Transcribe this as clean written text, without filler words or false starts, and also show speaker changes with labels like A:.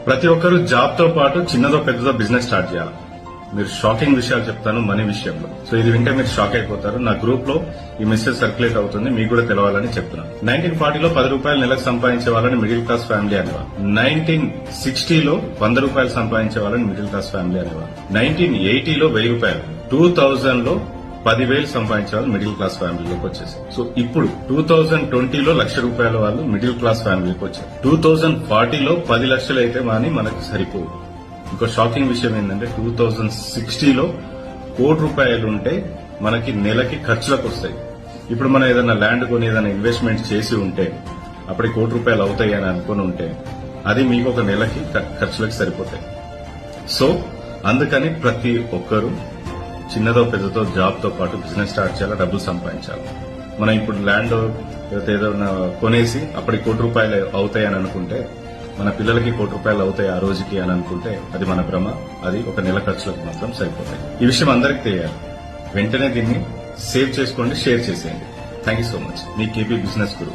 A: ప్రతి ఒక్కరు జాబ్ తో పాటు చిన్నదో పెద్దదో బిజినెస్ స్టార్ట్ చేయాలి. మీరు షాకింగ్ విషయాలు చెప్తాను మనీ విషయంలో. సో ఇది వింటే మీరు షాక్ అయిపోతారు. నా గ్రూప్ లో ఈ మెసేజ్ సర్క్యులేట్ అవుతుంది, మీకు కూడా తెలవాలని చెప్తున్నాను. 1940లో 10 రూపాయలు నెలకు సంపాదించే వాళ్ళని మిడిల్ క్లాస్ ఫ్యామిలీ అనేవారు. 1960లో 100 రూపాయలు సంపాదించే వాళ్ళని మిడిల్ క్లాస్ ఫ్యామిలీ అనేవారు. 1980లో 1000 రూపాయలు, 2000లో 10,000 సంపాదించే వాళ్ళు మిడిల్ క్లాస్ ఫ్యామిలీలోకి వచ్చేసారు. సో ఇప్పుడు 2020లో 1,00,000 రూపాయల వాళ్ళు మిడిల్ క్లాస్ ఫ్యామిలీకి వచ్చారు. 2040లో 10 లక్షలు అయితే మాని మనకు సరిపోదు. ఇంకో షాకింగ్ విషయం ఏంటంటే 2060లో 1 కోటి రూపాయలు ఉంటే మనకి నెలకి ఖర్చులకు వస్తాయి. ఇప్పుడు మనం ఏదైనా ల్యాండ్ కొని ఏదైనా ఇన్వెస్ట్మెంట్ చేసి ఉంటే అప్పుడు 1 కోటి రూపాయలు అవుతాయి అని అనుకుని ఉంటే అది మీకు ఒక నెలకి ఖర్చులకు సరిపోతాయి. సో అందుకని ప్రతి ఒక్కరూ చిన్నదో పెద్దతో జాబ్ తో పాటు బిజినెస్ స్టార్ట్ చేయాలి, డబ్బులు సంపాదించాలి. మనం ఇప్పుడు ల్యాండ్ ఏదైనా కొనేసి అప్పటికి 1 కోటి రూపాయలు అవుతాయి అని అనుకుంటే మన పిల్లలకి 1 కోటి రూపాయలు అవుతాయి ఆ రోజుకి అని అనుకుంటే అది మన భ్రమ. అది ఒక నెల ఖర్చులకు మాత్రం సరిపోతాయి. ఈ విషయం అందరికీ తెలియాలి. వెంటనే దీన్ని సేవ్ చేసుకోండి, షేర్ చేసేయండి. Thank you so much. Me KP business Guru.